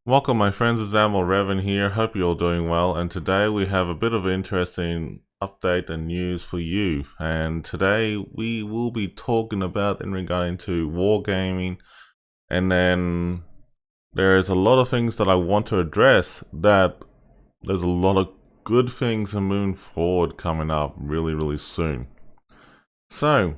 Welcome my friends, it's Admiral Revan here, hope you're all doing well, and today we have a bit of interesting update and news for you. And today we will be talking about in regarding to wargaming, and then there's a lot of things that I want to address. That there's a lot of good things moving forward coming up really soon. So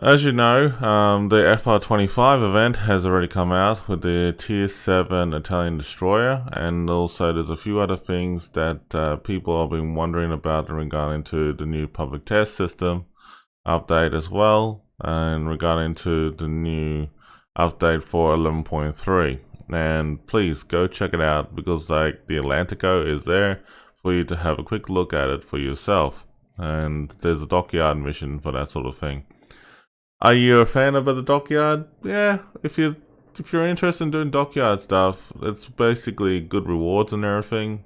as you know, the FR25 event has already come out with the Tier 7 Italian destroyer, and also there's a few other things that people have been wondering about in regarding to the new public test system update as well, and regarding to the new update for 11.3. And please go check it out, because like the Atlantico is there for you to have a quick look at it for yourself, and there's a dockyard mission for that sort of thing. Are you a fan of the dockyard? Yeah, if you're interested in doing dockyard stuff, it's basically good rewards and everything.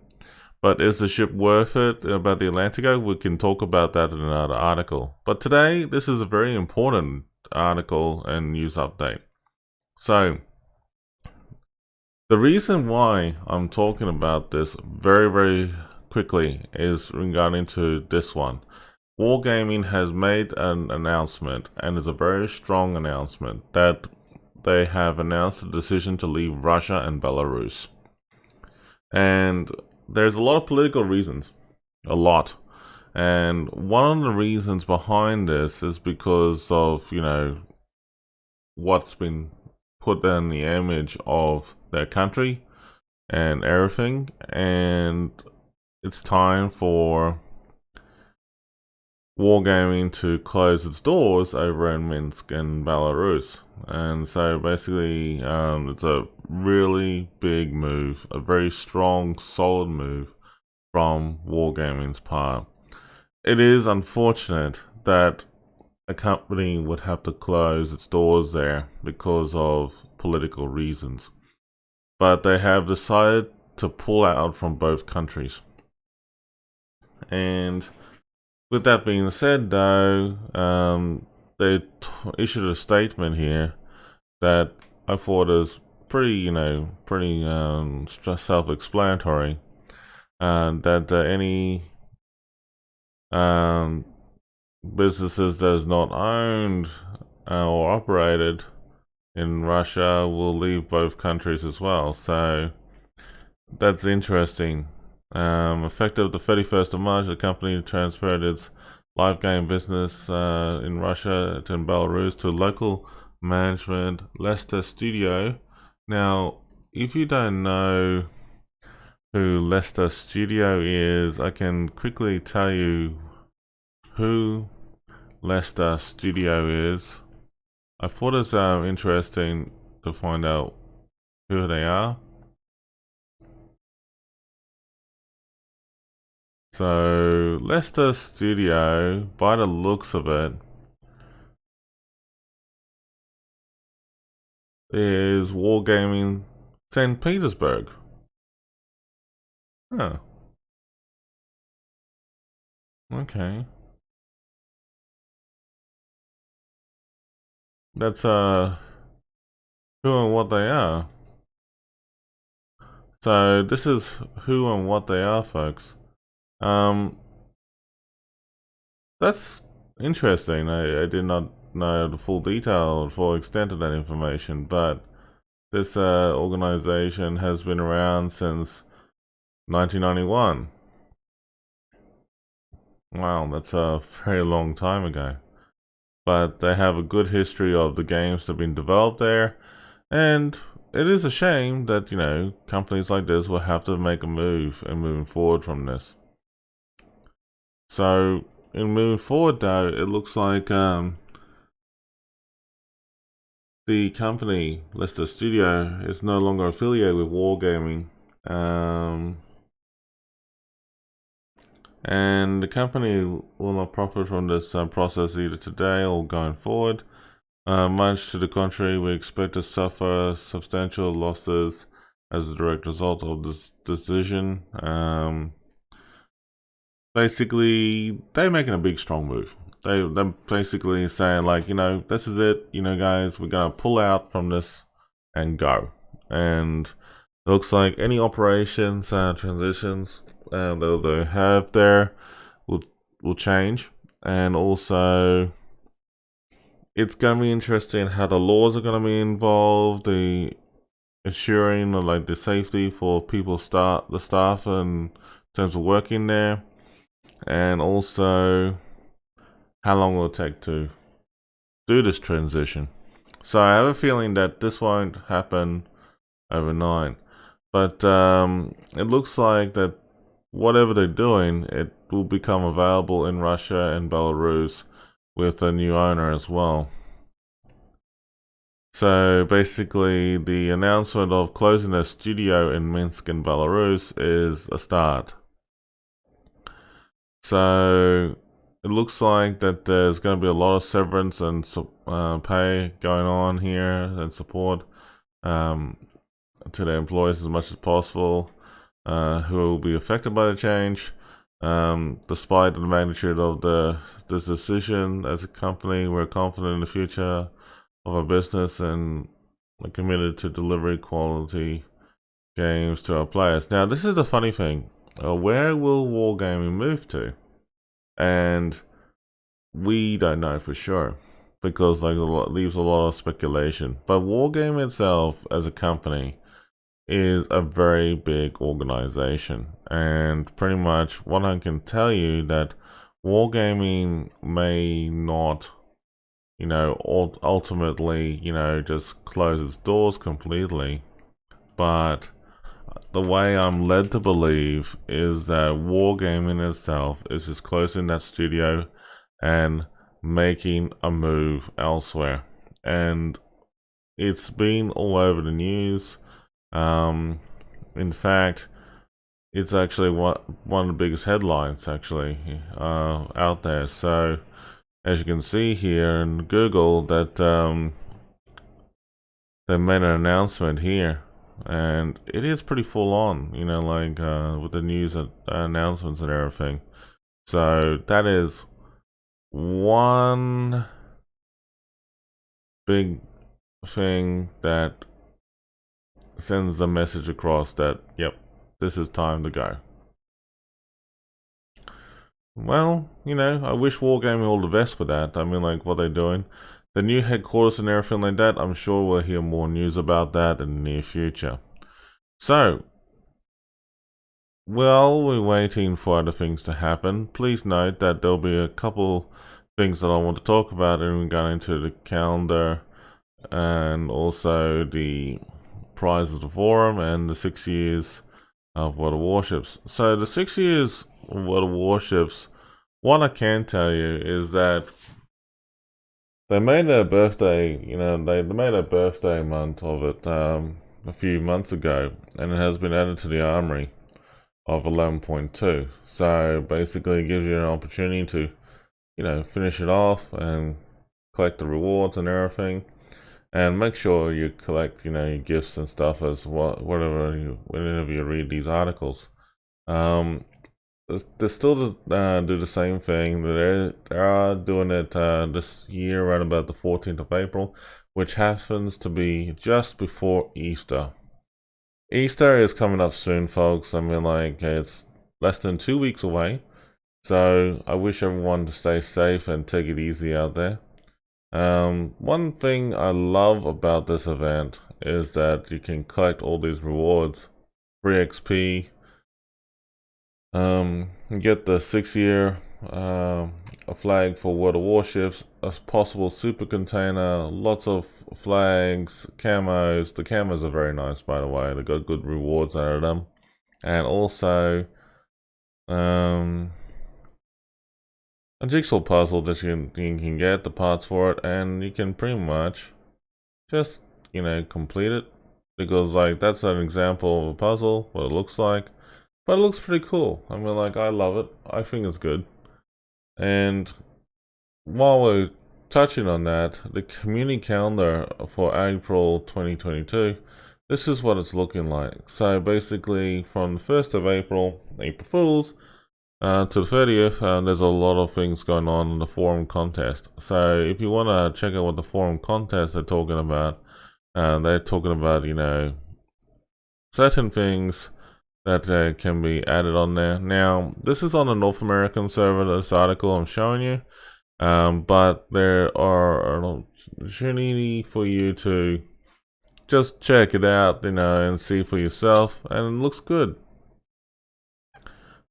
But is the ship worth it? About the Atlantico, we can talk about that in another article. But today, this is a very important article and news update. So, the reason why I'm talking about this very quickly is regarding to this one. Wargaming has made an announcement, and it's a very strong announcement, that they have announced the decision to leave Russia and Belarus. And there's a lot of political reasons, a lot. And one of the reasons behind this is because of, what's been put in the image of their country and everything. And it's time for Wargaming to close its doors over in Minsk and Belarus. And so basically it's a really big move, a very strong, solid move from Wargaming's part. It is unfortunate that a company would have to close its doors there because of political reasons, but they have decided to pull out from both countries. And with that being said, though, they issued a statement here that I thought is pretty self-explanatory, that any businesses that is not owned or operated in Russia will leave both countries as well. So that's interesting. Effective the 31st of March, the company transferred its live game business in Russia and Belarus to local management Lesta Studio. Now, if you don't know who Lesta Studio is, I can quickly tell you who Lesta Studio is. I thought it's interesting to find out who they are. So, Lesta Studio, by the looks of it, is Wargaming Saint Petersburg. Huh. Okay. That's who and what they are. So, this is who and what they are, folks. That's interesting. I did not know the full detail, the full extent of that information, but this organization has been around since 1991. Wow, that's a very long time ago. But they have a good history of the games that have been developed there, and it is a shame that, companies like this will have to make a move and moving forward from this. So, in moving forward, though, it looks like the company, Lesta Studio, is no longer affiliated with Wargaming. And the company will not profit from this process either today or going forward. Much to the contrary, we expect to suffer substantial losses as a direct result of this decision. Basically, they're making a big, strong move. They're basically saying, like, this is it, guys, we're going to pull out from this and go. and it looks like any operations transitions that they have there will change, and also it's going to be interesting how the laws are going to be involved, the ensuring like the safety for people, the staff, in terms of working there, and also how long will it take to do this transition. So I have a feeling that this won't happen overnight, but it looks like that whatever they're doing, it will become available in Russia and Belarus with a new owner as well. So basically, the announcement of closing a studio in Minsk in Belarus is a start. So it looks like that there's going to be a lot of severance and pay going on here and support to the employees as much as possible who will be affected by the change. Despite the magnitude of this decision, as a company, we're confident in the future of our business and are committed to delivery quality games to our players. Now, this is the funny thing. Where will Wargaming move to? And we don't know for sure, because like leaves a lot of speculation. But Wargaming itself as a company is a very big organization, and pretty much what I can tell you that Wargaming may not, ultimately, just close its doors completely, but the way I'm led to believe is that Wargaming itself is just closing that studio and making a move elsewhere. And it's been all over the news. In fact, it's actually one of the biggest headlines actually out there. So as you can see here in Google, that they made an announcement here, and it is pretty full on, with the news announcements and everything. So that is one big thing that sends a message across that, yep, this is time to go. Well, I wish Wargaming all the best with that. I mean, like, what they're doing. The new headquarters and everything like that, I'm sure we'll hear more news about that in the near future. So, while we're waiting for other things to happen, please note that there'll be a couple things that I want to talk about in regard to the calendar and also the prize of the forum and the 6 years of World of Warships. So the 6 years of World of Warships, what I can tell you is that they made a birthday, they made a birthday month of it a few months ago, and it has been added to the armory of 11.2. So basically it gives you an opportunity to, finish it off and collect the rewards and everything. And make sure you collect, your gifts and stuff as whenever you read these articles. They still do the same thing. They are doing it this year around about the 14th of April, which happens to be just before Easter. Easter is coming up soon, folks. I mean, like, it's less than 2 weeks away. So I wish everyone to stay safe and take it easy out there. One thing I love about this event is that you can collect all these rewards, free XP, get the 6-year a flag for World of Warships, a possible super container, lots of flags, camos. The camos are very nice, by the way. They got good rewards out of them, and also a jigsaw puzzle that you can get the parts for it, and you can pretty much just complete it, because like that's an example of a puzzle, what it looks like, but it looks pretty cool. I mean, like, I love it. I think it's good. And while we're touching on that, the community calendar for April 2022, this is what it's looking like. So basically from the 1st of April Fools, to the 30th, there's a lot of things going on in the forum contest. So if you want to check out what the forum contest they're talking about certain things that can be added on there. Now, this is on the North American server, this article I'm showing you, but there are an opportunity for you to just check it out, and see for yourself, and it looks good.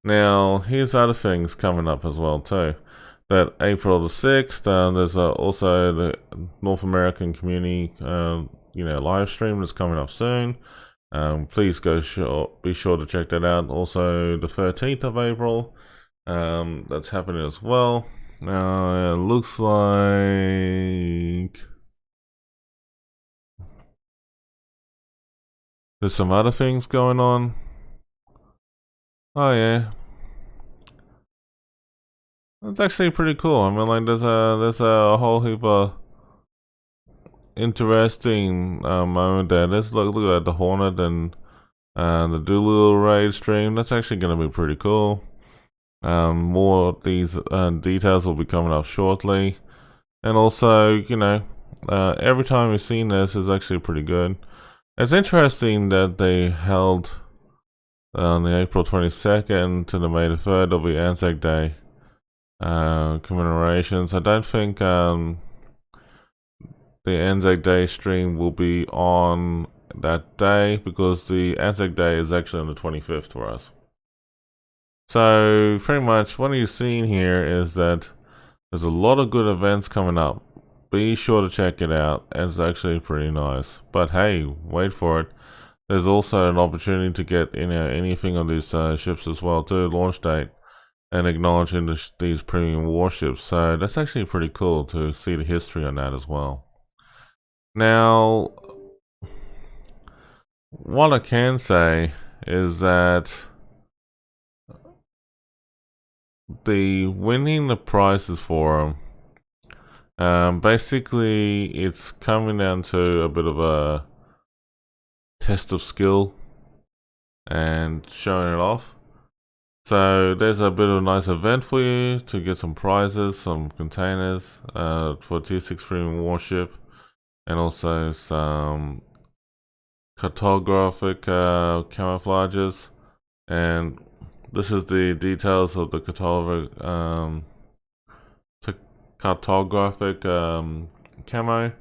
Now, here's other things coming up as well too. That April the 6th, there's also the North American community, live stream that's coming up soon. Please be sure to check that out. Also, the 13th of April, that's happening as well. It looks like there's some other things going on. Oh yeah, that's actually pretty cool. I mean, like there's a whole heap of interesting moment there. Let's look at the Hornet and the Doolittle raid stream. That's actually going to be pretty cool. More of these details will be coming up shortly, and also, every time you've seen this is actually pretty good. It's interesting that they held on the April 22nd to the May the 3rd. It'll be Anzac Day commemorations. I don't think the Anzac Day stream will be on that day, because the Anzac Day is actually on the 25th for us. So pretty much what you've seen here is that there's a lot of good events coming up. Be sure to check it out. It's actually pretty nice. But hey, wait for it. There's also an opportunity to get anything on these ships as well too, launch date, and acknowledging these premium warships. So that's actually pretty cool to see the history on that as well. Now, what I can say is that the winning the prizes for them, basically it's coming down to a bit of a test of skill and showing it off. So there's a bit of a nice event for you to get some prizes, some containers for Tier 6 premium warship, and also some cartographic camouflages. And this is the details of the cartographic camo,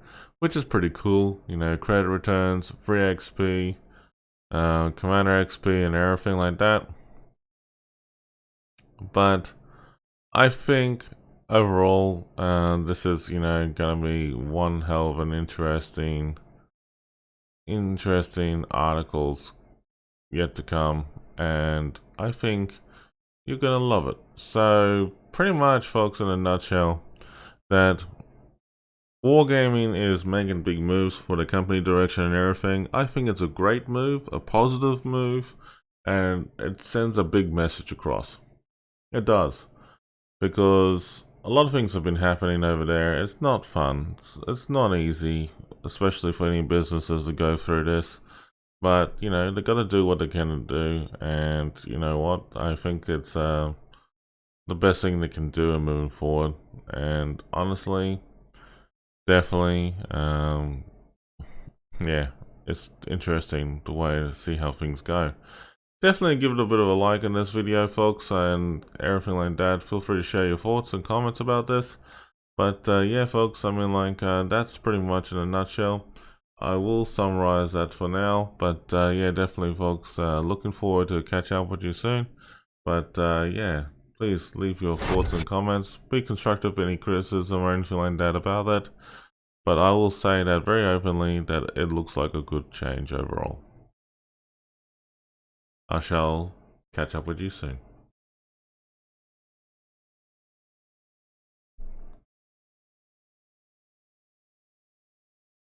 which is pretty cool. Credit returns, free XP, commander XP, and everything like that. But I think overall, this is gonna be one hell of an interesting articles yet to come, and I think you're gonna love it. So pretty much, folks, in a nutshell, that Wargaming is making big moves for the company direction and everything. I think it's a great move, a positive move, and it sends a big message across. It does, because a lot of things have been happening over there. It's not fun. It's not easy, especially for any businesses to go through this. But, they got to do what they can do. And you know what? I think it's the best thing they can do in moving forward. And honestly, definitely, yeah, it's interesting the way to see how things go. Definitely give it a bit of a like in this video, folks, and everything like that. Feel free to share your thoughts and comments about this. But yeah, folks, I mean, like, that's pretty much in a nutshell. I will summarize that for now. But yeah, definitely, folks, looking forward to catch up with you soon. But yeah, please leave your thoughts and comments. Be constructive, any criticism or anything like that about it. But I will say that very openly that it looks like a good change overall. I shall catch up with you soon.